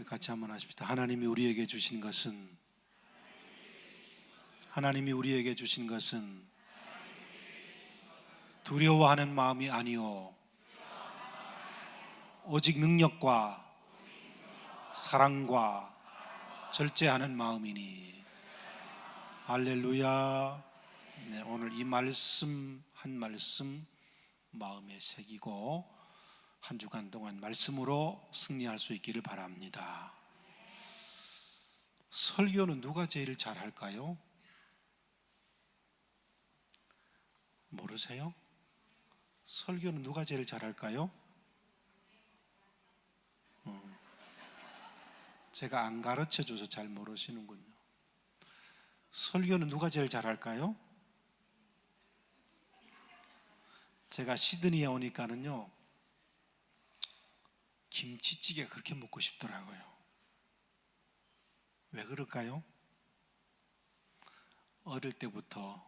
우리 같이 한번 하십시다. 하나님이 우리에게 주신 것은 두려워하는 마음이 아니요 오직 능력과 사랑과 절제하는 마음이니. 할렐루야. 네, 오늘 이 말씀 한 말씀 마음에 새기고 한 주간 동안 말씀으로 승리할 수 있기를 바랍니다. 설교는 누가 제일 잘할까요? 모르세요? 설교는 누가 제일 잘할까요? 제가 안 가르쳐줘서 잘 모르시는군요. 설교는 누가 제일 잘할까요? 제가 시드니에 오니까는요, 김치찌개가 그렇게 먹고 싶더라고요. 왜 그럴까요? 어릴 때부터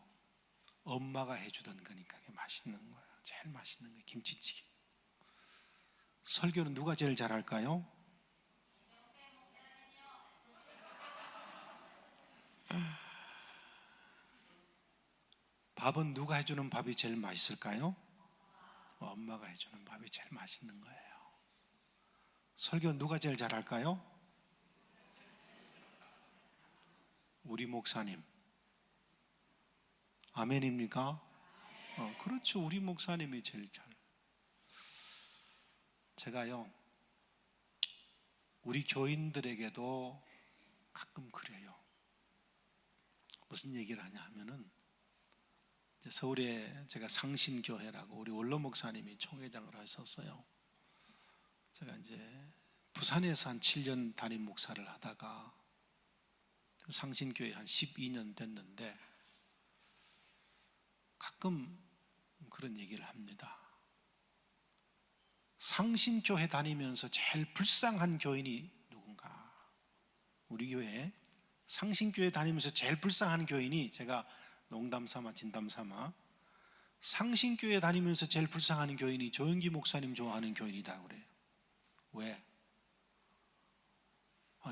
엄마가 해주던 거니까 맛있는 거예요. 제일 맛있는 게 김치찌개. 설교는 누가 제일 잘할까요? 밥은 누가 해주는 밥이 제일 맛있을까요? 엄마가 해주는 밥이 제일 맛있는 거예요. 설교는 누가 제일 잘할까요? 우리 목사님. 아멘입니까? 그렇죠. 우리 목사님이 제일 잘. 제가요, 우리 교인들에게도 가끔 그래요. 무슨 얘기를 하냐 하면은, 서울에 제가 상신교회라고 우리 원로 목사님이 총회장을 하셨어요. 제가 이제 부산에서 한 7년 담임 목사를 하다가 상신교회 한 12년 됐는데 가끔 그런 얘기를 합니다. 상신교회 다니면서 제일 불쌍한 교인이 누군가? 우리 교회 상신교회 다니면서 제일 불쌍한 교인이, 제가 농담 삼아 진담 삼아, 상신교회 다니면서 제일 불쌍한 교인이 조영기 목사님 좋아하는 교인이다 그래요. 왜?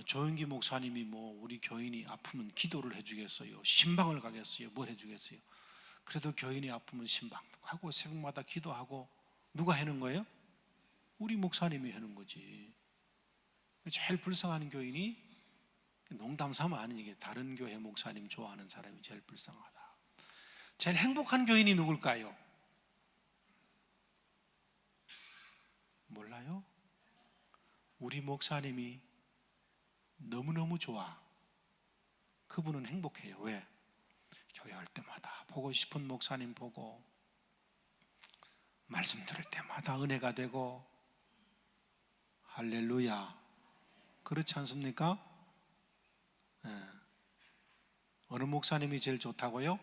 조영기 목사님이 우리 교인이 아프면 기도를 해주겠어요? 신방을 가겠어요? 뭘 해주겠어요? 그래도 교인이 아프면 신방도 가고 새벽마다 기도하고. 누가 하는 거예요? 우리 목사님이 하는 거지. 제일 불쌍한 교인이, 농담 삼아 아닌 얘기, 다른 교회 목사님 좋아하는 사람이 제일 불쌍하다. 제일 행복한 교인이 누굴까요? 몰라요? 우리 목사님이 너무너무 좋아. 그분은 행복해요. 왜? 교회 할 때마다 보고 싶은 목사님 보고, 말씀 들을 때마다 은혜가 되고. 할렐루야. 그렇지 않습니까? 네. 어느 목사님이 제일 좋다고요?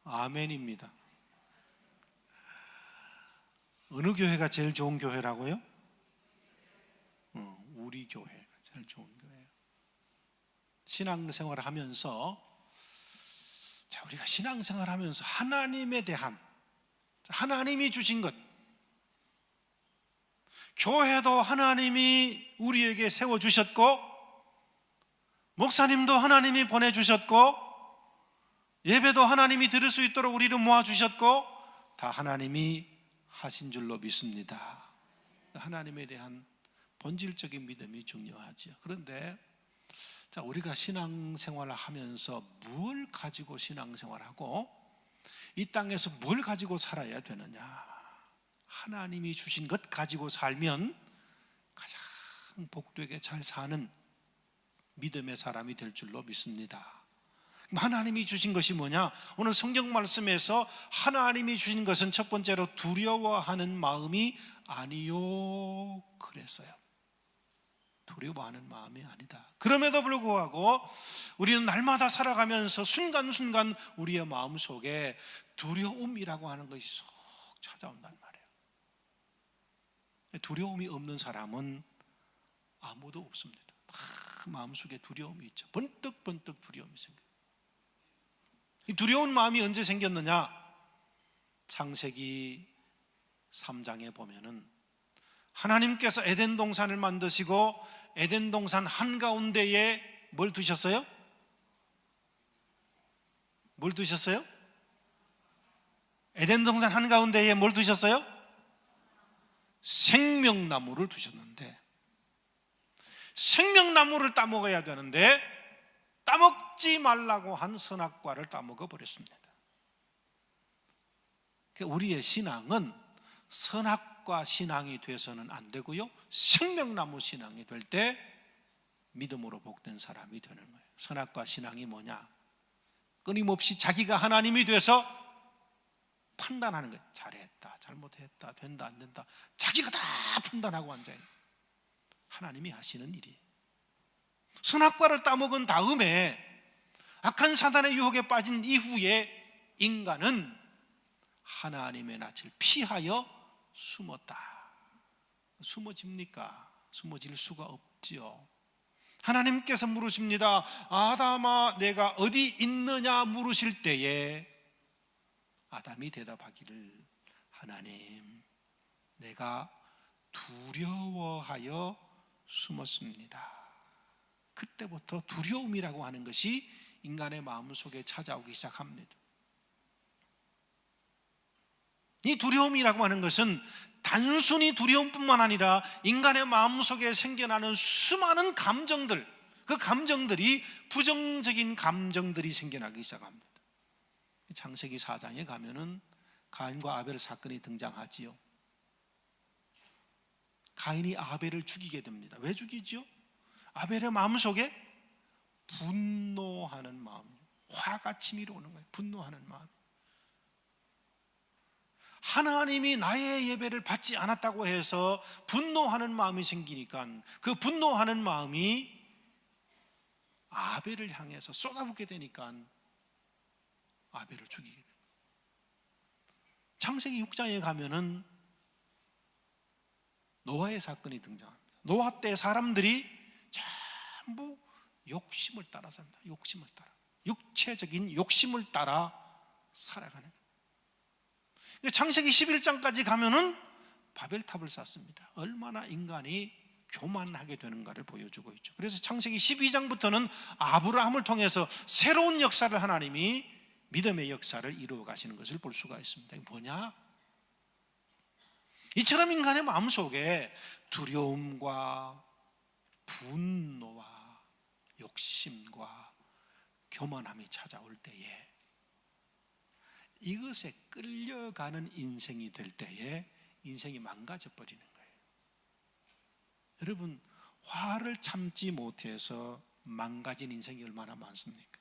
아멘입니다. 어느 교회가 제일 좋은 교회라고요? 우리 교회가 제일 좋은 교회예요. 신앙생활을 하면서, 우리가 신앙생활을 하면서 하나님에 대한, 하나님이 주신 것, 교회도 하나님이 우리에게 세워주셨고, 목사님도 하나님이 보내주셨고, 예배도 하나님이 들을 수 있도록 우리를 모아주셨고, 다 하나님이 하신 줄로 믿습니다. 하나님에 대한 본질적인 믿음이 중요하죠. 그런데 우리가 신앙생활을 하면서 뭘 가지고 신앙생활하고 이 땅에서 뭘 가지고 살아야 되느냐? 하나님이 주신 것 가지고 살면 가장 복되게 잘 사는 믿음의 사람이 될 줄로 믿습니다. 하나님이 주신 것이 뭐냐? 오늘 성경 말씀에서 하나님이 주신 것은 첫 번째로 두려워하는 마음이 아니요 그랬어요. 두려워하는 마음이 아니다. 그럼에도 불구하고 우리는 날마다 살아가면서 순간순간 우리의 마음속에 두려움이라고 하는 것이 쏙 찾아온단 말이에요. 두려움이 없는 사람은 아무도 없습니다. 마음속에 두려움이 있죠. 번뜩번뜩 두려움이 생겨요. 이 두려운 마음이 언제 생겼느냐? 창세기 3장에 보면은 하나님께서 에덴 동산을 만드시고 에덴 동산 한가운데에 뭘 두셨어요? 뭘 두셨어요? 에덴 동산 한가운데에 뭘 두셨어요? 생명나무를 두셨는데, 생명나무를 따먹어야 되는데 따먹지 말라고 한 선악과를 따먹어 버렸습니다. 우리의 신앙은 선악과 신앙이 돼서는 안 되고요, 생명나무 신앙이 될 때 믿음으로 복된 사람이 되는 거예요. 선악과 신앙이 뭐냐? 끊임없이 자기가 하나님이 돼서 판단하는 거예요. 잘했다, 잘못했다, 된다, 안 된다, 자기가 다 판단하고 앉아있는 거예요. 하나님이 하시는 일이. 선악과를 따먹은 다음에 악한 사단의 유혹에 빠진 이후에 인간은 하나님의 낯을 피하여 숨었다. 숨어집니까? 숨어질 수가 없지요. 하나님께서 물으십니다. 아담아, 내가 어디 있느냐 물으실 때에 아담이 대답하기를, 하나님, 내가 두려워하여 숨었습니다. 그때부터 두려움이라고 하는 것이 인간의 마음속에 찾아오기 시작합니다. 이 두려움이라고 하는 것은 단순히 두려움뿐만 아니라 인간의 마음속에 생겨나는 수많은 감정들, 그 감정들이 부정적인 감정들이 생겨나기 시작합니다. 창세기 4장에 가면은 가인과 아벨 사건이 등장하지요. 가인이 아벨을 죽이게 됩니다. 왜 죽이지요? 아벨의 마음속에 분노하는 마음, 화가 치밀어 오는 거예요. 분노하는 마음. 하나님이 나의 예배를 받지 않았다고 해서 분노하는 마음이 생기니까 그 분노하는 마음이 아벨을 향해서 쏟아붓게 되니까 아벨을 죽이게 됩니다. 창세기 6장에 가면은 노아의 사건이 등장합니다. 노아 때 사람들이 전부 욕심을 따라 삽니다. 욕심을 따라, 육체적인 욕심을 따라 살아가는 거예요. 창세기 11장까지 가면은 바벨탑을 쌓습니다. 얼마나 인간이 교만하게 되는가를 보여주고 있죠. 그래서 창세기 12장부터는 아브라함을 통해서 새로운 역사를 하나님이 믿음의 역사를 이루어 가시는 것을 볼 수가 있습니다. 이게 뭐냐? 이처럼 인간의 마음속에 두려움과 분노와 욕심과 교만함이 찾아올 때에, 이것에 끌려가는 인생이 될 때에 인생이 망가져 버리는 거예요. 여러분, 화를 참지 못해서 망가진 인생이 얼마나 많습니까?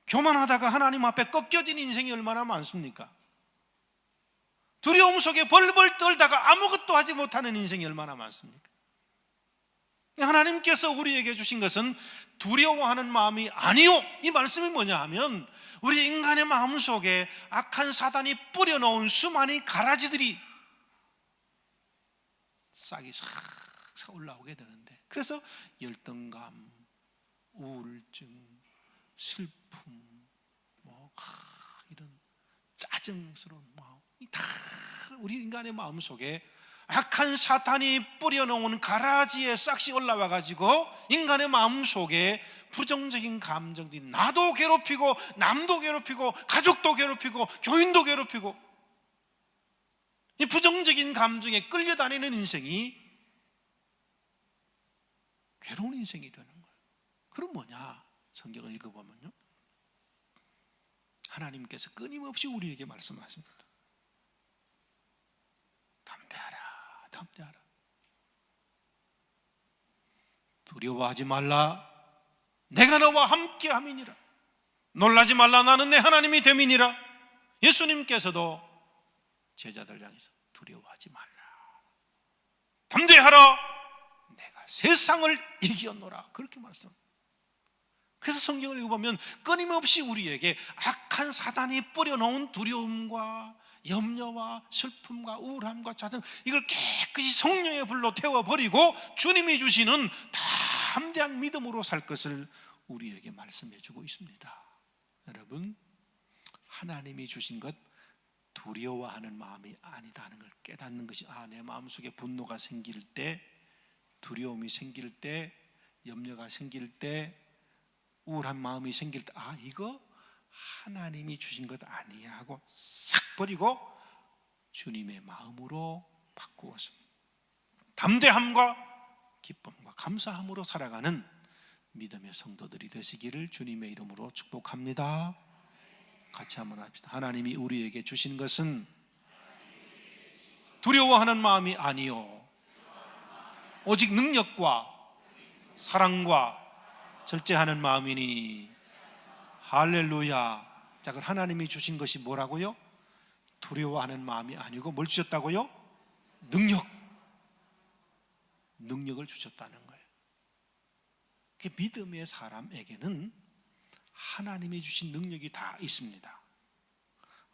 교만하다가 하나님 앞에 꺾여진 인생이 얼마나 많습니까? 두려움 속에 벌벌 떨다가 아무것도 하지 못하는 인생이 얼마나 많습니까? 하나님께서 우리에게 주신 것은 두려워하는 마음이 아니요, 이 말씀이 뭐냐 하면 우리 인간의 마음속에 악한 사단이 뿌려놓은 수많은 가라지들이 싹이 싹 올라오게 되는데, 그래서 열등감, 우울증, 슬픔, 이런 짜증스러운 마음, 다 우리 인간의 마음속에 악한 사탄이 뿌려놓은 가라지에 싹이 올라와 가지고 인간의 마음속에 부정적인 감정들이 나도 괴롭히고 남도 괴롭히고 가족도 괴롭히고 교인도 괴롭히고, 이 부정적인 감정에 끌려다니는 인생이 괴로운 인생이 되는 거예요. 그럼 뭐냐? 성경을 읽어보면요, 하나님께서 끊임없이 우리에게 말씀하십니다. 담대하라, 담대하라. 두려워하지 말라. 내가 너와 함께 함이니라. 놀라지 말라. 나는 내 하나님이 됨이니라. 예수님께서도 제자들 향해서 두려워하지 말라. 담대하라. 내가 세상을 이겼노라. 그렇게 말씀합니다. 그래서 성경을 읽어보면 끊임없이 우리에게 악한 사단이 뿌려놓은 두려움과 염려와 슬픔과 우울함과 짜증, 이걸 깨끗이 성령의 불로 태워버리고 주님이 주시는 담대한 믿음으로 살 것을 우리에게 말씀해 주고 있습니다. 여러분, 하나님이 주신 것 두려워하는 마음이 아니다는 걸 깨닫는 것이, 내 마음속에 분노가 생길 때, 두려움이 생길 때, 염려가 생길 때, 우울한 마음이 생길 때, 이거 하나님이 주신 것 아니야 하고 싹 버리고 주님의 마음으로 바꾸어서 담대함과 기쁨과 감사함으로 살아가는 믿음의 성도들이 되시기를 주님의 이름으로 축복합니다. 같이 한번 합시다. 하나님이 우리에게 주신 것은 두려워하는 마음이 아니요 오직 능력과 사랑과 절제하는 마음이니. 할렐루야. 자, 그럼 하나님이 주신 것이 뭐라고요? 두려워하는 마음이 아니고 뭘 주셨다고요? 능력을 주셨다는 거예요. 믿음의 사람에게는 하나님이 주신 능력이 다 있습니다.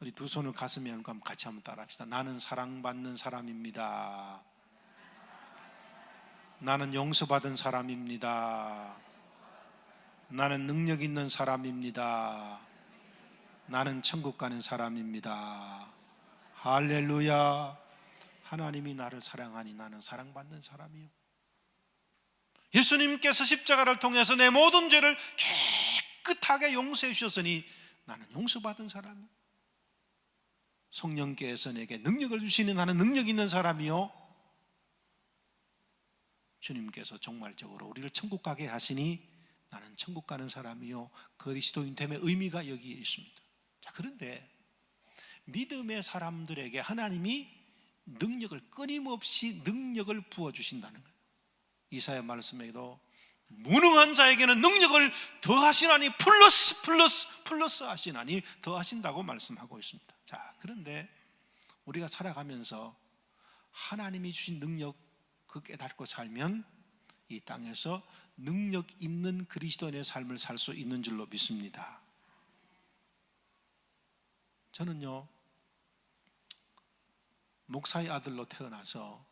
우리 두 손을 가슴에 얹고 같이 한번 따라합시다. 나는 사랑받는 사람입니다. 나는 용서받은 사람입니다. 나는 능력 있는 사람입니다. 나는 천국 가는 사람입니다. 할렐루야. 하나님이 나를 사랑하니 나는 사랑받는 사람이요. 예수님께서 십자가를 통해서 내 모든 죄를 깨끗하게 용서해 주셨으니 나는 용서받은 사람이요. 성령께서 내게 능력을 주시니 나는 능력 있는 사람이요. 주님께서 정말적으로 우리를 천국 가게 하시니 나는 천국 가는 사람이요. 그리스도인됨의 의미가 여기에 있습니다. 자, 그런데 믿음의 사람들에게 하나님이 끊임없이 능력을 부어주신다는 거예요. 이사야 말씀에도 무능한 자에게는 능력을 더하시나니 플러스 하시나니 더하신다고 말씀하고 있습니다. 자, 그런데 우리가 살아가면서 하나님이 주신 능력 그 깨닫고 살면 이 땅에서 능력 있는 그리스도인의 삶을 살 수 있는 줄로 믿습니다. 저는요, 목사의 아들로 태어나서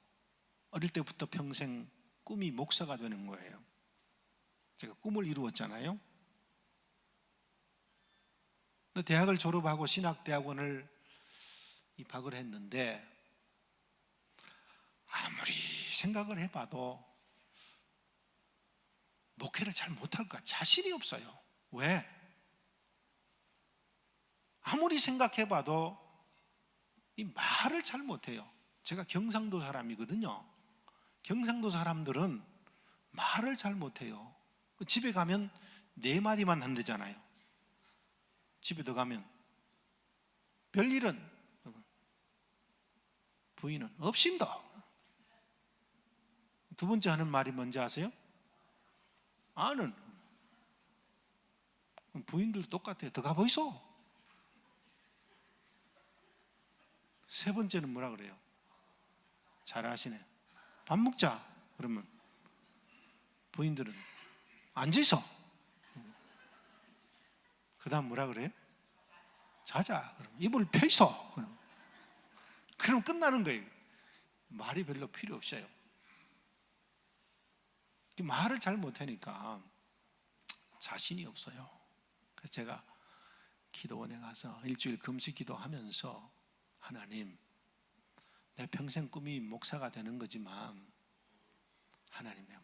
어릴 때부터 평생 꿈이 목사가 되는 거예요. 제가 꿈을 이루었잖아요. 근데 대학을 졸업하고 신학대학원을 입학을 했는데 아무리 생각을 해봐도 목회를 잘 못할 것 같아요. 자신이 없어요. 왜? 아무리 생각해봐도 이 말을 잘 못해요. 제가 경상도 사람이거든요. 경상도 사람들은 말을 잘 못해요. 집에 가면 4마디만 한대잖아요. 집에 들어가면 별일은 부인은 없습니다. 두 번째 하는 말이 뭔지 아세요? 아는. 부인들도 똑같아요. 들어가 보이소. 세 번째는 뭐라 그래요? 잘하시네. 밥 먹자. 그러면 부인들은 앉으소. 그 다음 뭐라 그래요? 자자. 그럼 이불 펴있어. 그럼 끝나는 거예요. 말이 별로 필요 없어요. 말을 잘 못하니까 자신이 없어요. 그래서 제가 기도원에 가서 일주일 금식 기도하면서 하나님, 내 평생 꿈이 목사가 되는 거지만 하나님의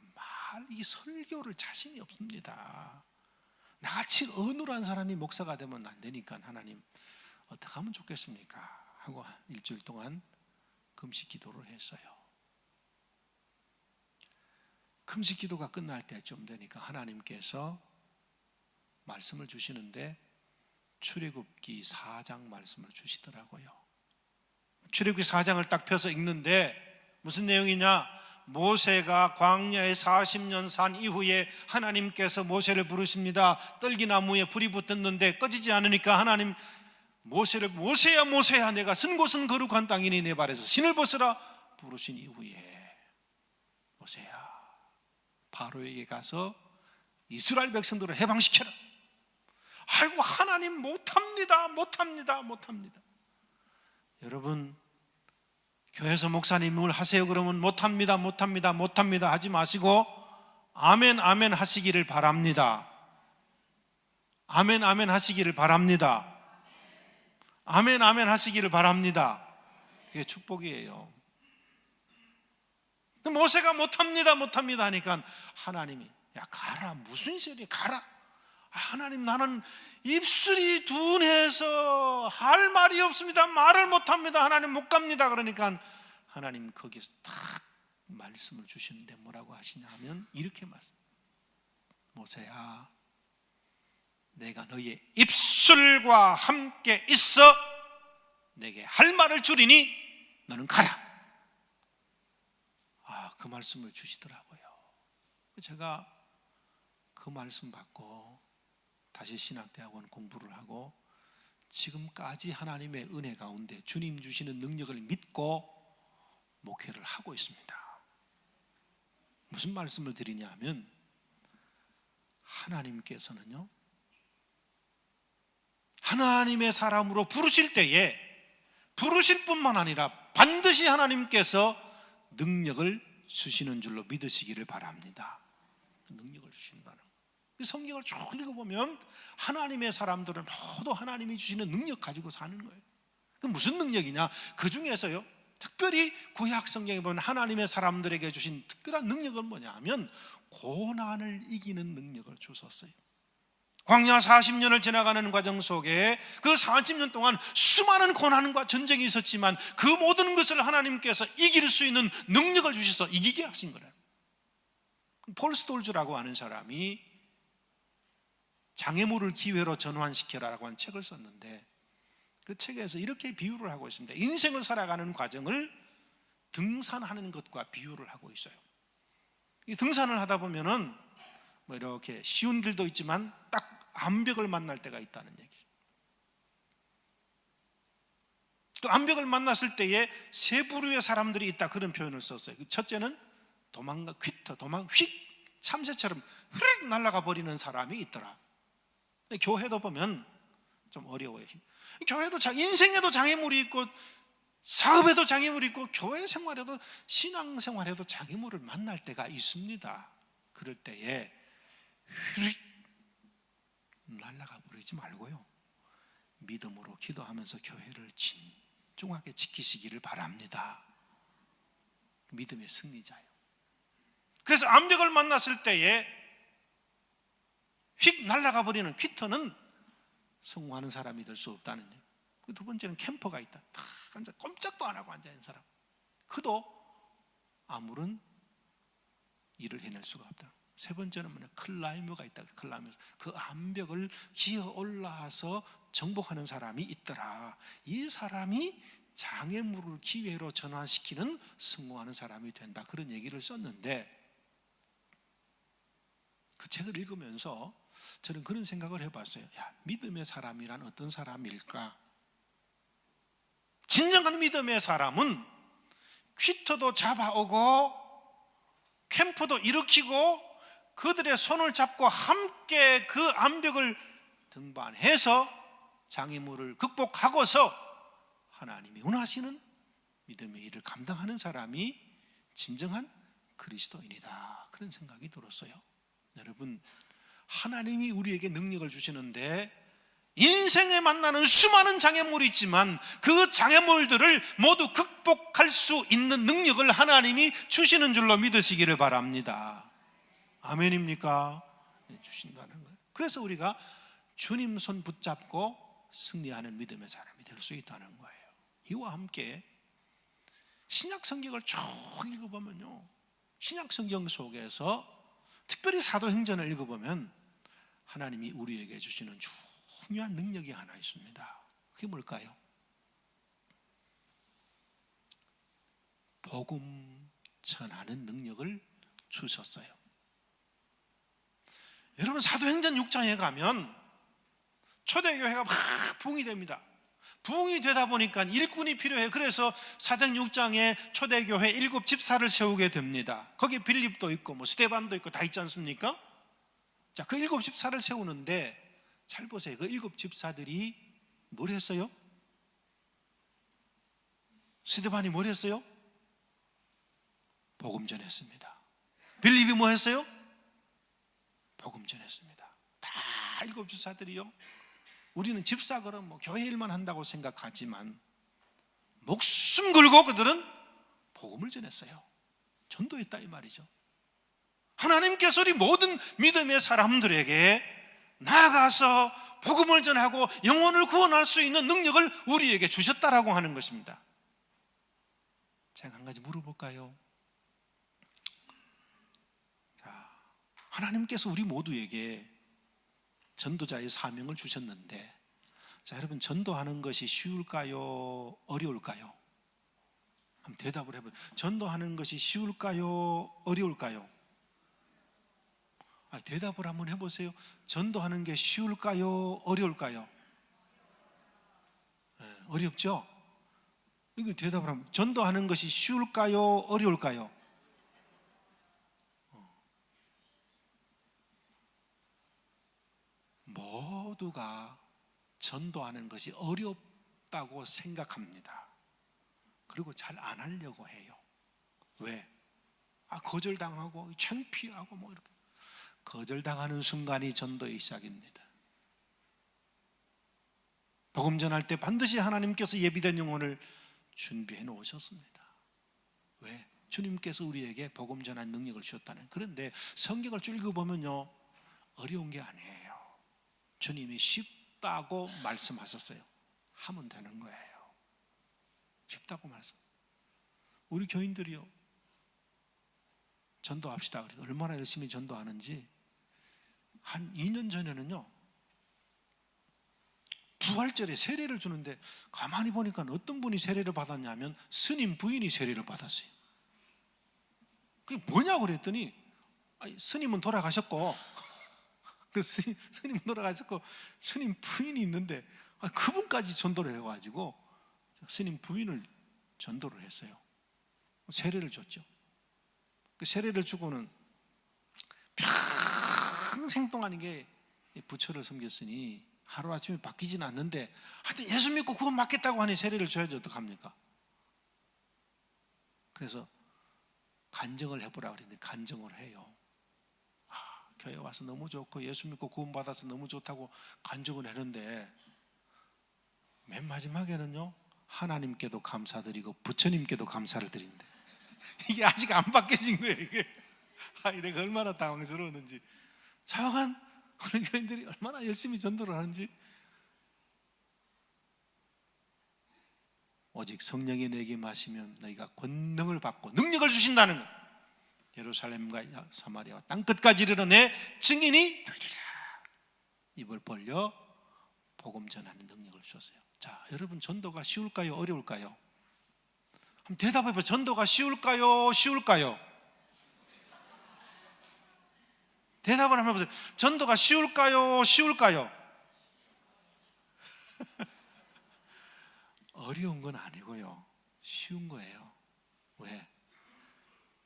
이 설교를 자신이 없습니다. 나같이 어눌한 사람이 목사가 되면 안 되니까 하나님 어떻게 하면 좋겠습니까? 하고 일주일 동안 금식 기도를 했어요. 금식 기도가 끝날 때쯤 되니까 하나님께서 말씀을 주시는데 출애굽기 4장 말씀을 주시더라고요. 출애굽기 4장을 딱 펴서 읽는데 무슨 내용이냐? 모세가 광야에 40년 산 이후에 하나님께서 모세를 부르십니다. 떨기나무에 불이 붙었는데 꺼지지 않으니까 하나님 모세를 모세야 모세야 내가 선 곳은 거룩한 땅이니 내 발에서 신을 벗으라 부르신 이후에 모세야 바로에게 가서 이스라엘 백성들을 해방시켜라. 아이고 하나님 못합니다. 여러분 교회에서 목사님을 하세요 그러면 못합니다 하지 마시고 아멘 하시기를 바랍니다. 아멘 하시기를 바랍니다. 아멘 아멘 하시기를 바랍니다. 그게 축복이에요. 모세가 못합니다 하니까 하나님이 야 가라, 무슨 소리 가라. 하나님 나는 입술이 둔해서 할 말이 없습니다. 말을 못합니다. 하나님 못 갑니다. 그러니까 하나님 거기서 딱 말씀을 주시는데 뭐라고 하시냐 하면 이렇게 말씀, 모세야 내가 너의 입술과 함께 있어 내게 할 말을 주리니 너는 가라. 그 말씀을 주시더라고요. 제가 그 말씀 받고 다시 신학대학원 공부를 하고 지금까지 하나님의 은혜 가운데 주님 주시는 능력을 믿고 목회를 하고 있습니다. 무슨 말씀을 드리냐 하면 하나님께서는요, 하나님의 사람으로 부르실 때에 부르실 뿐만 아니라 반드시 하나님께서 능력을 주시는 줄로 믿으시기를 바랍니다. 능력을 주신다는 거. 성경을 쭉 읽어보면 하나님의 사람들은 모두 하나님이 주시는 능력 가지고 사는 거예요. 그 무슨 능력이냐? 그 중에서요 특별히 구약 성경에 보면 하나님의 사람들에게 주신 특별한 능력은 뭐냐 하면 고난을 이기는 능력을 주셨어요. 광야 40년을 지나가는 과정 속에 그 40년 동안 수많은 고난과 전쟁이 있었지만 그 모든 것을 하나님께서 이길 수 있는 능력을 주셔서 이기게 하신 거예요. 폴 스톨즈라고 하는 사람이 장애물을 기회로 전환시켜라라고 한 책을 썼는데 그 책에서 이렇게 비유를 하고 있습니다. 인생을 살아가는 과정을 등산하는 것과 비유를 하고 있어요. 이 등산을 하다 보면은 뭐 이렇게 쉬운 길도 있지만 딱 암벽을 만날 때가 있다는 얘기죠. 또 암벽을 만났을 때에 세 부류의 사람들이 있다, 그런 표현을 썼어요. 첫째는 도망가 퀴터, 휙 참새처럼 휙 날아가 버리는 사람이 있더라. 교회도 보면 좀 어려워요. 교회도 인생에도 장애물이 있고 사업에도 장애물이 있고 교회 생활에도 신앙 생활에도 장애물을 만날 때가 있습니다. 그럴 때에 휙 날아가 버리지 말고요, 믿음으로 기도하면서 교회를 진중하게 지키시기를 바랍니다. 믿음의 승리자예요. 그래서 암벽을 만났을 때에 휙 날아가 버리는 퀴터는 성공하는 사람이 될 수 없다는 얘기예요. 두 번째는 캠퍼가 있다. 딱 앉아 꼼짝도 안 하고 앉아 있는 사람, 그도 아무런 일을 해낼 수가 없다. 세 번째는 뭐냐, 클라이머가 있다. 클라이머, 그 암벽을 기어 올라서 정복하는 사람이 있더라. 이 사람이 장애물을 기회로 전환시키는 성공하는 사람이 된다, 그런 얘기를 썼는데 그 책을 읽으면서 저는 그런 생각을 해봤어요. 야, 믿음의 사람이란 어떤 사람일까? 진정한 믿음의 사람은 퀴터도 잡아오고 캠프도 일으키고 그들의 손을 잡고 함께 그 암벽을 등반해서 장애물을 극복하고서 하나님이 원하시는 믿음의 일을 감당하는 사람이 진정한 그리스도인이다, 그런 생각이 들었어요. 여러분, 하나님이 우리에게 능력을 주시는데 인생에 만나는 수많은 장애물이 있지만 그 장애물들을 모두 극복할 수 있는 능력을 하나님이 주시는 줄로 믿으시기를 바랍니다. 아멘입니까? 네, 주신다는 거예요. 그래서 우리가 주님 손 붙잡고 승리하는 믿음의 사람이 될 수 있다는 거예요. 이와 함께 신약 성경을 쭉 읽어보면요, 신약 성경 속에서 특별히 사도행전을 읽어보면 하나님이 우리에게 주시는 중요한 능력이 하나 있습니다. 그게 뭘까요? 복음 전하는 능력을 주셨어요. 여러분, 사도행전 6장에 가면 초대교회가 막 부흥이 됩니다. 부흥이 되다 보니까 일꾼이 필요해요. 그래서 사도행전 6장에 초대교회 7 집사를 세우게 됩니다. 거기 빌립도 있고 뭐 스데반도 있고 다 있지 않습니까? 자, 그 7 집사를 세우는데 잘 보세요. 그 7 집사들이 뭘 했어요? 스데반이 뭘 했어요? 복음 전했습니다. 빌립이 뭐 했어요? 복음 전했습니다. 다 7 집사들이요, 우리는 집사거나 뭐 교회 일만 한다고 생각하지만 목숨 걸고 그들은 복음을 전했어요. 전도했다 이 말이죠. 하나님께서 우리 모든 믿음의 사람들에게 나아가서 복음을 전하고 영혼을 구원할 수 있는 능력을 우리에게 주셨다라고 하는 것입니다. 제가 한 가지 물어볼까요? 자, 하나님께서 우리 모두에게 전도자의 사명을 주셨는데, 자, 여러분, 전도하는 것이 쉬울까요? 어려울까요? 한번 대답을 해보세요. 전도하는 것이 쉬울까요? 어려울까요? 대답을 한번 해보세요. 전도하는 게 쉬울까요? 어려울까요? 네, 어렵죠? 이거 대답을 하면, 전도하는 것이 쉬울까요? 어려울까요? 모두가 전도하는 것이 어렵다고 생각합니다. 그리고 잘 안 하려고 해요. 왜? 거절당하고 창피하고 뭐 이렇게. 거절당하는 순간이 전도의 시작입니다. 복음 전할 때 반드시 하나님께서 예비된 영혼을 준비해 놓으셨습니다. 왜? 주님께서 우리에게 복음 전한 능력을 주셨다는. 그런데 성경을 쭉 읽어보면요, 어려운 게 아니에요. 주님이 쉽다고 말씀하셨어요. 하면 되는 거예요. 쉽다고 말씀. 우리 교인들이요, 전도합시다. 얼마나 열심히 전도하는지. 한 2년 전에는요, 부활절에 세례를 주는데 가만히 보니까 어떤 분이 세례를 받았냐면 스님 부인이 세례를 받았어요. 그게 뭐냐고 그랬더니, 스님은 돌아가셨고 그 스님은 돌아가셨고 스님 부인이 있는데 그분까지 전도를 해가지고 스님 부인을 전도를 했어요. 세례를 줬죠. 그 세례를 주고는 평생 동안 이게 부처를 섬겼으니 하루아침에 바뀌지는 않는데, 하여튼 예수 믿고 구원 받겠다고 하니 세례를 줘야지 어떡합니까? 그래서 간증을 해보라 그랬는데 간증을 해요. 교회 와서 너무 좋고 예수 믿고 구원 받아서 너무 좋다고 간증을 했는데, 맨 마지막에는요, 하나님께도 감사드리고 부처님께도 감사를 드린대. 이게 아직 안 바뀌어진 거예요. 이게 내가 얼마나 당황스러웠는지. 자영한 우리 교인들이 얼마나 열심히 전도를 하는지. 오직 성령이 내게 마시면 너희가 권능을 받고 능력을 주신다는 것. 예루살렘과 사마리아와 땅끝까지 이르러 내 증인이 되리라. 입을 벌려 복음 전하는 능력을 주셨어요. 자, 여러분, 전도가 쉬울까요? 어려울까요? 한번 대답해봐요. 전도가 쉬울까요? 쉬울까요? 대답을 한번 해보세요. 전도가 쉬울까요? 쉬울까요? 어려운 건 아니고요, 쉬운 거예요. 왜?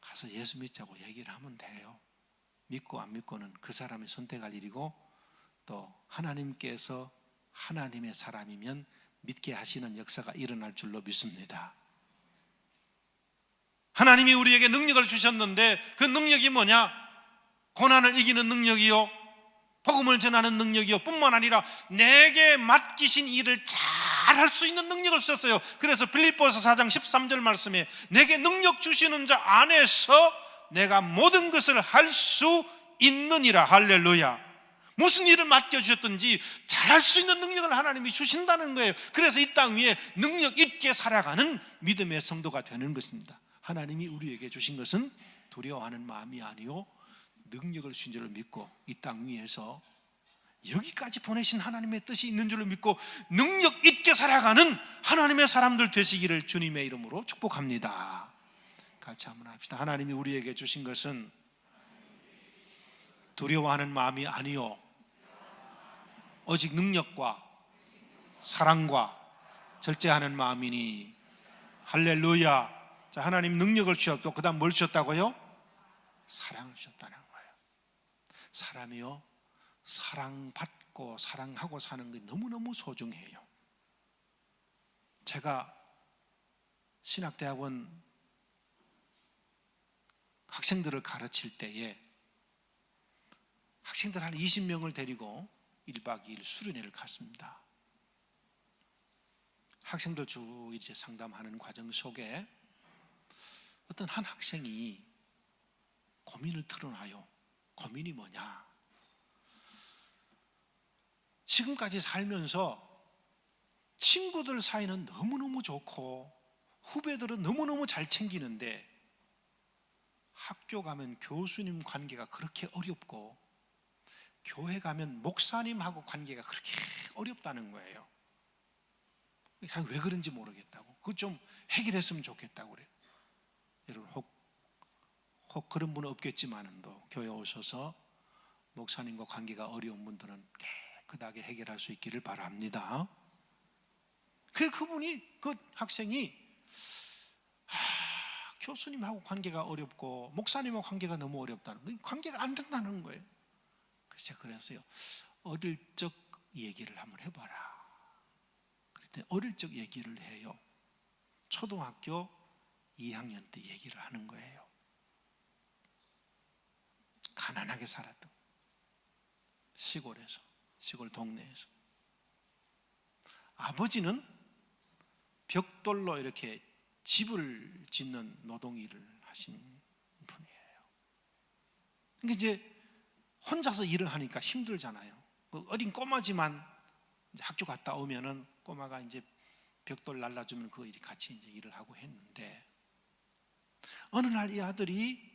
가서 예수 믿자고 얘기를 하면 돼요. 믿고 안 믿고는 그 사람이 선택할 일이고, 또 하나님께서 하나님의 사람이면 믿게 하시는 역사가 일어날 줄로 믿습니다. 하나님이 우리에게 능력을 주셨는데 그 능력이 뭐냐? 고난을 이기는 능력이요, 복음을 전하는 능력이요, 뿐만 아니라 내게 맡기신 일을 잘 할 수 있는 능력을 주셨어요. 그래서 빌립보서 4장 13절 말씀에 내게 능력 주시는 자 안에서 내가 모든 것을 할 수 있느니라. 할렐루야. 무슨 일을 맡겨주셨든지 잘할 수 있는 능력을 하나님이 주신다는 거예요. 그래서 이 땅 위에 능력 있게 살아가는 믿음의 성도가 되는 것입니다. 하나님이 우리에게 주신 것은 두려워하는 마음이 아니요 능력을 주신 줄을 믿고, 이 땅 위에서 여기까지 보내신 하나님의 뜻이 있는 줄을 믿고 능력 있게 살아가는 하나님의 사람들 되시기를 주님의 이름으로 축복합니다. 같이 한번 합시다. 하나님이 우리에게 주신 것은 두려워하는 마음이 아니요 오직 능력과 사랑과 절제하는 마음이니. 할렐루야. 자, 하나님 능력을 주셨고 그 다음 뭘 주셨다고요? 사랑을 주셨다는 거예요. 사람이요, 사랑받고 사랑하고 사는 게 너무너무 소중해요. 제가 신학대학원 학생들을 가르칠 때에 학생들 한 20명을 데리고 1박 2일 수련회를 갔습니다. 학생들 쭉 이제 상담하는 과정 속에 어떤 한 학생이 고민을 드러나요. 고민이 뭐냐? 지금까지 살면서 친구들 사이는 너무너무 좋고 후배들은 너무너무 잘 챙기는데 학교 가면 교수님 관계가 그렇게 어렵고 교회 가면 목사님하고 관계가 그렇게 어렵다는 거예요. 왜 그런지 모르겠다고. 그거 좀 해결했으면 좋겠다고 그래요. 여러분 혹 그런 분은 없겠지만도 교회 오셔서 목사님과 관계가 어려운 분들은 깨끗하게 해결할 수 있기를 바랍니다. 그분이 그 학생이 교수님하고 관계가 어렵고 목사님하고 관계가 너무 어렵다는 거예요. 관계가 안 된다는 거예요. 그래서 제가 그랬어요. 어릴 적 얘기를 한번 해봐라. 그랬더니 어릴 적 얘기를 해요. 초등학교 2학년 때 얘기를 하는 거예요. 가난하게 살았던 시골에서, 시골 동네에서 아버지는 벽돌로 이렇게 집을 짓는 노동일을 하신 분이에요. 그러니까 이제 혼자서 일을 하니까 힘들잖아요. 어린 꼬마지만 이제 학교 갔다 오면은 꼬마가 이제 벽돌 날라주면 그거 같이 이제 일을 하고 했는데 어느 날 이 아들이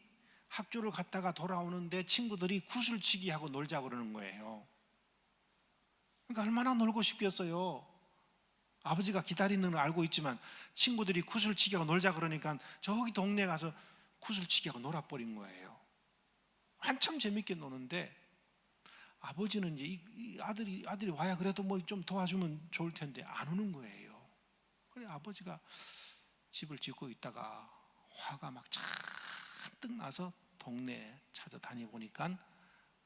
학교를 갔다가 돌아오는데 친구들이 구슬치기 하고 놀자 그러는 거예요. 그러니까 얼마나 놀고 싶겠어요. 아버지가 기다리는 걸 알고 있지만 친구들이 구슬치기 하고 놀자 그러니까 저기 동네 가서 구슬치기 하고 놀아버린 거예요. 한참 재밌게 노는데 아버지는 이제 이 아들이 와야 그래도 뭐 좀 도와주면 좋을 텐데 안 오는 거예요. 그래 아버지가 집을 짓고 있다가 화가 막 잔뜩 나서 동네 찾아다니 보니까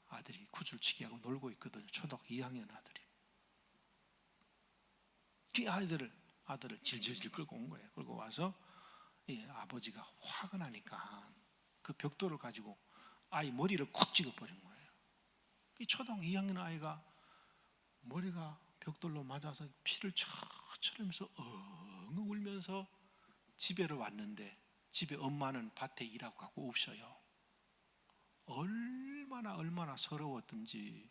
아들이 구슬치기 하고 놀고 있거든요. 초등학교 2학년 아들이. 그 아들을 질질질 끌고 온 거예요. 끌고 와서 아버지가 화가 나니까 그 벽돌을 가지고 아이 머리를 콕 찍어버린 거예요. 이 초등학교 2학년 아이가 머리가 벽돌로 맞아서 피를 척척 흘리면서 엉엉 울면서 집에를 왔는데 집에 엄마는 밭에 일하고 가고 없어요. 얼마나 서러웠던지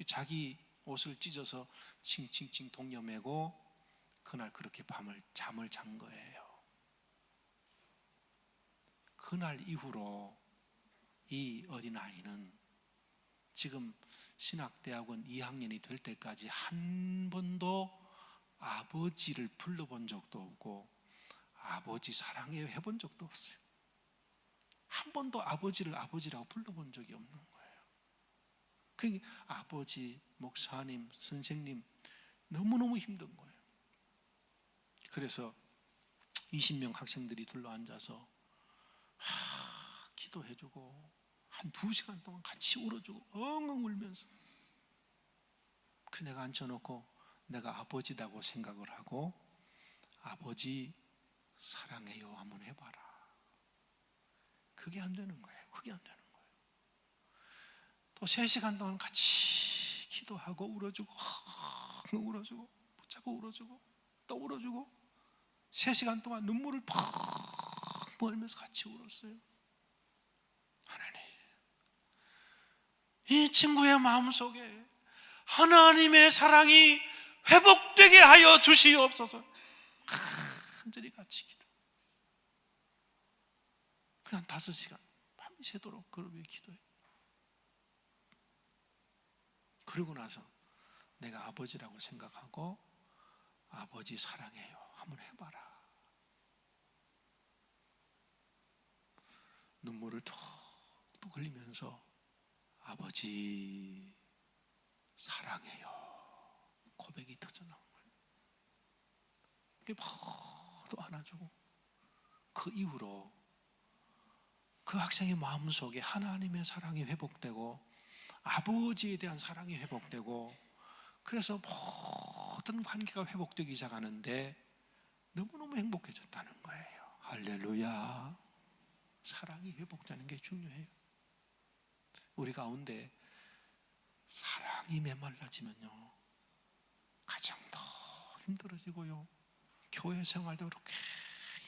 자기 옷을 찢어서 칭칭칭 동여매고 그날 그렇게 잠을 잔 거예요. 그날 이후로 이 어린아이는 지금 신학대학원 2학년이 될 때까지 한 번도 아버지를 불러본 적도 없고 아버지 사랑해요 해본 적도 없어요. 한 번도 아버지를 아버지라고 불러본 적이 없는 거예요. 그러니까 아버지, 목사님, 선생님 너무너무 힘든 거예요. 그래서 20명 학생들이 둘러앉아서 기도해주고 한 2시간 동안 같이 울어주고 엉엉 울면서 그 내가 앉혀놓고 내가 아버지라고 생각을 하고 아버지 사랑해요 한번 해봐라. 그게 안 되는 거예요. 그게 안 되는 거예요. 또 3시간 동안 같이 기도하고 울어주고 울어주고 붙잡고 울어주고 또 울어주고 3시간 동안 눈물을 펑 흘리면서 같이 울었어요. 하나님, 이 친구의 마음속에 하나님의 사랑이 회복되게 하여 주시옵소서. 간절히 같이 기도. 그냥 5시간 밤새도록 그 위에 기도해. 그러고 나서 내가 아버지라고 생각하고 아버지 사랑해요 한번 해봐라. 눈물을 톡톡 흘리면서 아버지 사랑해요 고백이 터져나온 거예요. 모두 안아주고 그 이후로 그 학생의 마음속에 하나님의 사랑이 회복되고 아버지에 대한 사랑이 회복되고 그래서 모든 관계가 회복되기 시작하는데 너무너무 행복해졌다는 거예요. 할렐루야. 사랑이 회복되는 게 중요해요. 우리 가운데 사랑이 메말라지면요, 가정도 힘들어지고요, 교회 생활도 그렇게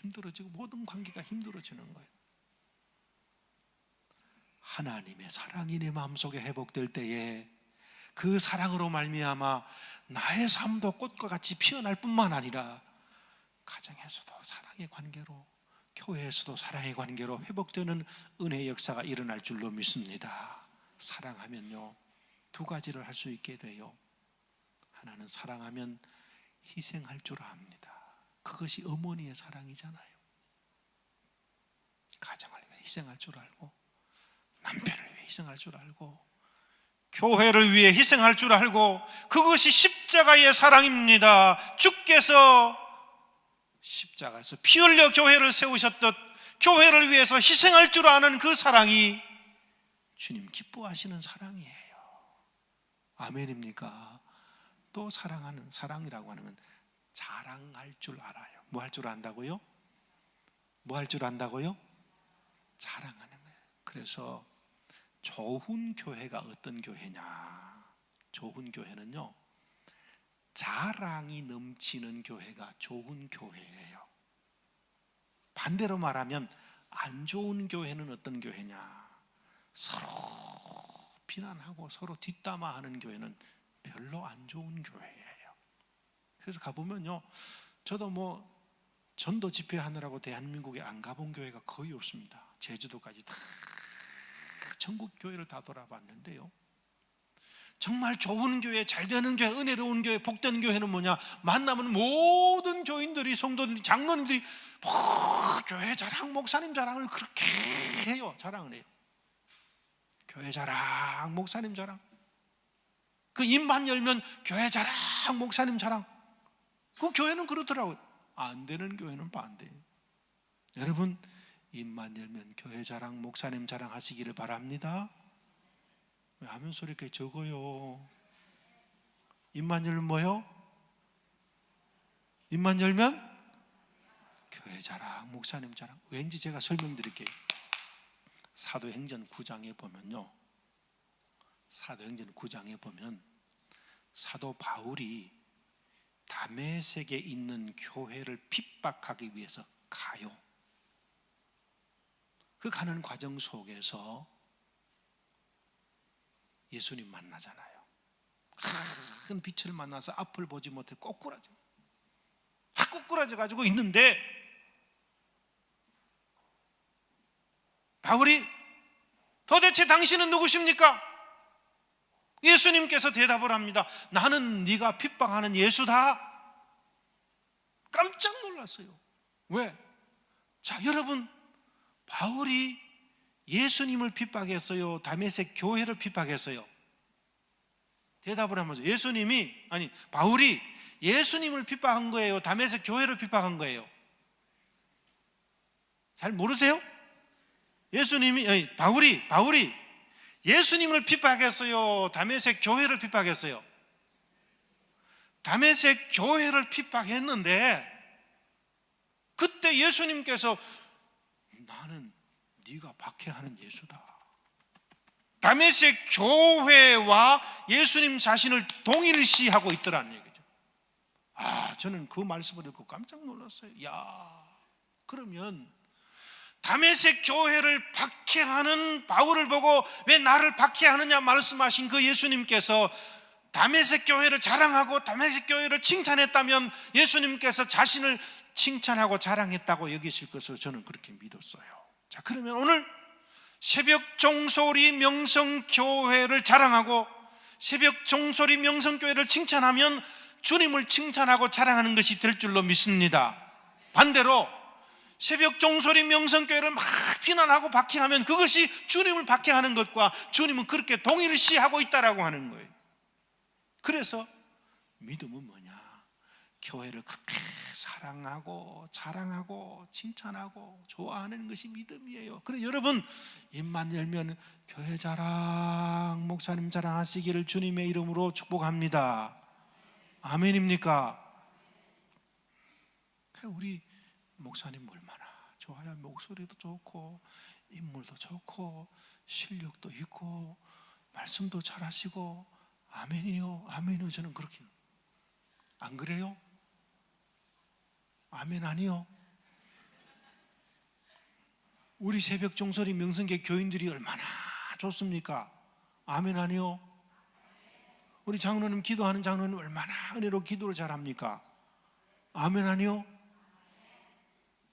힘들어지고 모든 관계가 힘들어지는 거예요. 하나님의 사랑이 내 마음속에 회복될 때에 그 사랑으로 말미암아 나의 삶도 꽃과 같이 피어날 뿐만 아니라 가정에서도 사랑의 관계로, 교회에서도 사랑의 관계로 회복되는 은혜의 역사가 일어날 줄로 믿습니다. 사랑하면요, 두 가지를 할 수 있게 돼요. 하나는 사랑하면 희생할 줄 압니다. 그것이 어머니의 사랑이잖아요. 가정을 위해 희생할 줄 알고, 남편을 위해 희생할 줄 알고, 교회를 위해 희생할 줄 알고, 그것이 십자가의 사랑입니다. 주께서 십자가에서 피 흘려 교회를 세우셨듯 교회를 위해서 희생할 줄 아는 그 사랑이 주님 기뻐하시는 사랑이에요. 아멘입니까? 또 사랑하는, 사랑이라고 하는 건 자랑할 줄 알아요. 뭐 할 줄 안다고요? 뭐 할 줄 안다고요? 자랑하는 거예요. 그래서 좋은 교회가 어떤 교회냐? 좋은 교회는요, 자랑이 넘치는 교회가 좋은 교회예요. 반대로 말하면 안 좋은 교회는 어떤 교회냐? 서로 비난하고 서로 뒷담화하는 교회는 별로 안 좋은 교회예요. 그래서 가보면요, 저도 뭐 전도 집회하느라고 대한민국에 안 가본 교회가 거의 없습니다. 제주도까지 다 전국 교회를 다 돌아봤는데요, 정말 좋은 교회, 잘 되는 교회, 은혜로운 교회, 복된 교회는 뭐냐? 만나면 모든 교인들이, 성도들이, 장로님들이 교회 자랑, 목사님 자랑을 그렇게 해요. 자랑을 해요. 교회 자랑, 목사님 자랑. 그 입만 열면 교회 자랑, 목사님 자랑. 그 교회는 그렇더라고요. 안 되는 교회는 반대예요. 여러분, 입만 열면 교회 자랑, 목사님 자랑 하시기를 바랍니다. 왜 하면 소리 이렇게 적어요? 입만 열면 뭐요? 입만 열면 교회 자랑, 목사님 자랑. 왠지 제가 설명드릴게요. 사도행전 9장에 보면요, 사도행전 9장에 보면 사도 바울이 다메섹에 있는 교회를 핍박하기 위해서 가요. 그 가는 과정 속에서 예수님 만나잖아요. 큰 빛을 만나서 앞을 보지 못해 꼬꾸라져 가지고 있는데, 바울이 도대체 당신은 누구십니까? 예수님께서 대답을 합니다. 나는 네가 핍박하는 예수다. 깜짝 놀랐어요. 왜? 자, 여러분, 바울이 예수님을 핍박했어요? 다메섹 교회를 핍박했어요? 대답을 하면서 바울이 예수님을 핍박한 거예요? 다메섹 교회를 핍박한 거예요? 잘 모르세요? 바울이 예수님을 핍박했어요? 다메섹 교회를 핍박했어요? 다메섹 교회를 핍박했는데, 그때 예수님께서 나는 네가 박해하는 예수다. 다메섹 교회와 예수님 자신을 동일시하고 있더라는 얘기죠. 저는 그 말씀을 듣고 깜짝 놀랐어요. 그러면 다메섹 교회를 박해하는 바울을 보고 왜 나를 박해하느냐 말씀하신 그 예수님께서 다메섹 교회를 자랑하고 다메섹 교회를 칭찬했다면 예수님께서 자신을 칭찬하고 자랑했다고 여기실 것을 저는 그렇게 믿었어요. 자, 그러면 오늘 새벽 종소리 명성교회를 자랑하고 새벽 종소리 명성교회를 칭찬하면 주님을 칭찬하고 자랑하는 것이 될 줄로 믿습니다. 반대로 새벽 종소리 명성교회를 막 비난하고 박해하면 그것이 주님을 박해하는 것과 주님은 그렇게 동일시하고 있다라고 하는 거예요. 그래서 믿음은 뭐냐? 교회를 그렇게 사랑하고 자랑하고 칭찬하고 좋아하는 것이 믿음이에요. 그래, 여러분, 입만 열면 교회 자랑, 목사님 자랑 하시기를 주님의 이름으로 축복합니다. 아멘입니까? 우리 목사님 얼마나 좋아요. 목소리도 좋고 인물도 좋고 실력도 있고 말씀도 잘하시고 아멘이요, 아멘이요. 저는 그렇게 안 그래요? 아멘 아니요? 우리 새벽 종소리 명성계 교인들이 얼마나 좋습니까? 아멘 아니요? 우리 장로님 기도하는 장로님 얼마나 은혜로 기도를 잘합니까? 아멘 아니요?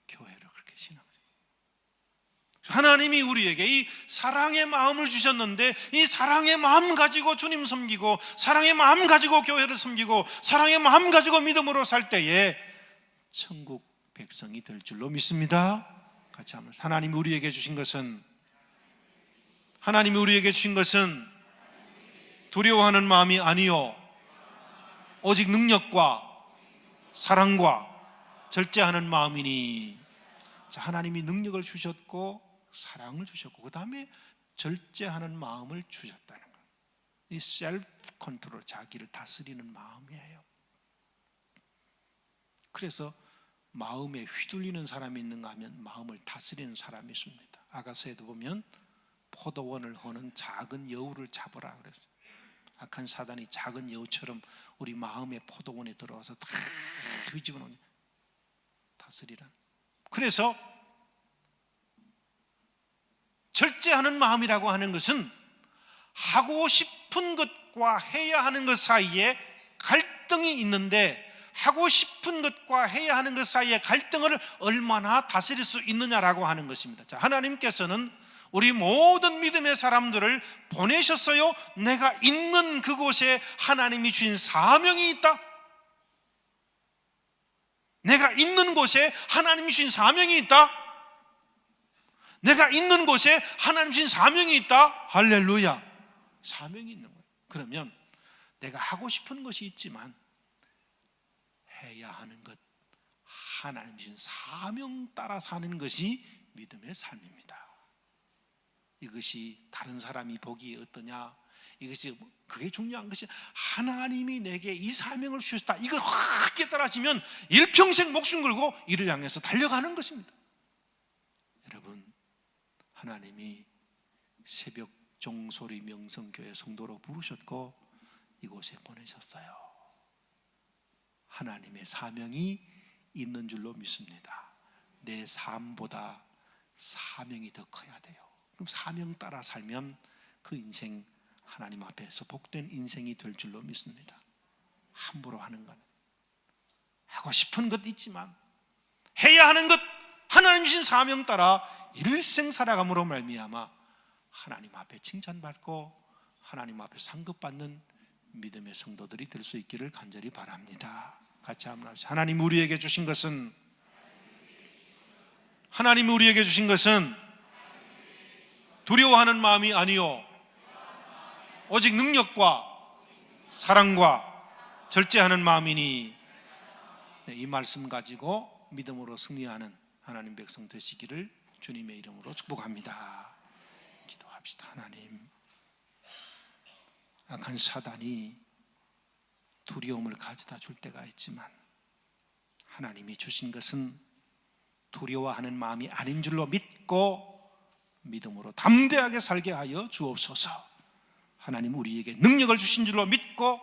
교회를 그렇게 신앙하죠. 하나님이 우리에게 이 사랑의 마음을 주셨는데 이 사랑의 마음 가지고 주님 섬기고 사랑의 마음 가지고 교회를 섬기고 사랑의 마음 가지고 믿음으로 살 때에 천국 백성이 될 줄로 믿습니다. 같이 한번. 하나님이 우리에게 주신 것은 두려워하는 마음이 아니요 오직 능력과 사랑과 절제하는 마음이니. 자, 하나님이 능력을 주셨고 사랑을 주셨고 그 다음에 절제하는 마음을 주셨다는 거예요. 이 셀프 컨트롤, 자기를 다스리는 마음이에요. 그래서 마음에 휘둘리는 사람이 있는가 하면 마음을 다스리는 사람이 있습니다. 아가서에도 보면 포도원을 허는 작은 여우를 잡으라 그랬어요. 악한 사단이 작은 여우처럼 우리 마음의 포도원에 들어와서 다 뒤집어 놓는, 다스리라는. 그래서 절제하는 마음이라고 하는 것은 하고 싶은 것과 해야 하는 것 사이에 갈등이 있는데 하고 싶은 것과 해야 하는 것 사이에 갈등을 얼마나 다스릴 수 있느냐라고 하는 것입니다. 자, 하나님께서는 우리 모든 믿음의 사람들을 보내셨어요. 내가 있는 그곳에 하나님이 주신 사명이 있다. 내가 있는 곳에 하나님이 주신 사명이 있다. 내가 있는 곳에 하나님이 주신 사명이 있다. 할렐루야. 사명이 있는 거예요. 그러면 내가 하고 싶은 것이 있지만 해야 하는 것, 하나님 주신 사명 따라 사는 것이 믿음의 삶입니다. 이것이 다른 사람이 보기에 어떠냐, 이것이 그게 중요한 것이 하나님이 내게 이 사명을 주셨다, 이거 확 깨달아지면 일평생 목숨 걸고 이를 향해서 달려가는 것입니다. 여러분, 하나님이 새벽 종소리 명성교회 성도로 부르셨고 이곳에 보내셨어요. 하나님의 사명이 있는 줄로 믿습니다. 내 삶보다 사명이 더 커야 돼요. 그럼 사명 따라 살면 그 인생 하나님 앞에서 복된 인생이 될 줄로 믿습니다. 함부로 하는 건, 하고 싶은 것 있지만 해야 하는 것, 하나님 주신 사명 따라 일생 살아감으로 말미암아 하나님 앞에 칭찬받고 하나님 앞에 상급받는 믿음의 성도들이 될 수 있기를 간절히 바랍니다. 같이 한번 합시다. 하나님 우리에게 주신 것은 두려워하는 마음이 아니요 오직 능력과 사랑과 절제하는 마음이니. 이 말씀 가지고 믿음으로 승리하는 하나님 백성 되시기를 주님의 이름으로 축복합니다. 기도합시다. 하나님, 악한 사단이 두려움을 가져다 줄 때가 있지만 하나님이 주신 것은 두려워하는 마음이 아닌 줄로 믿고 믿음으로 담대하게 살게 하여 주옵소서. 하나님 우리에게 능력을 주신 줄로 믿고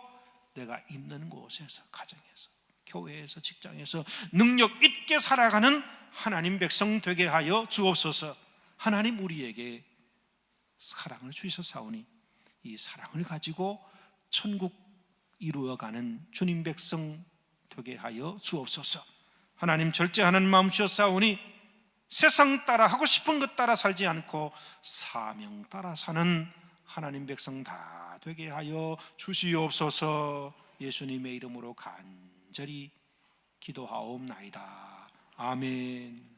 내가 있는 곳에서, 가정에서, 교회에서, 직장에서 능력 있게 살아가는 하나님 백성 되게 하여 주옵소서. 하나님 우리에게 사랑을 주셨사오니 이 사랑을 가지고 천국 이루어가는 주님 백성 되게 하여 주옵소서. 하나님 절제하는 마음 주셨사오니 세상 따라 하고 싶은 것 따라 살지 않고 사명 따라 사는 하나님 백성 다 되게 하여 주시옵소서. 예수님의 이름으로 간절히 기도하옵나이다. 아멘.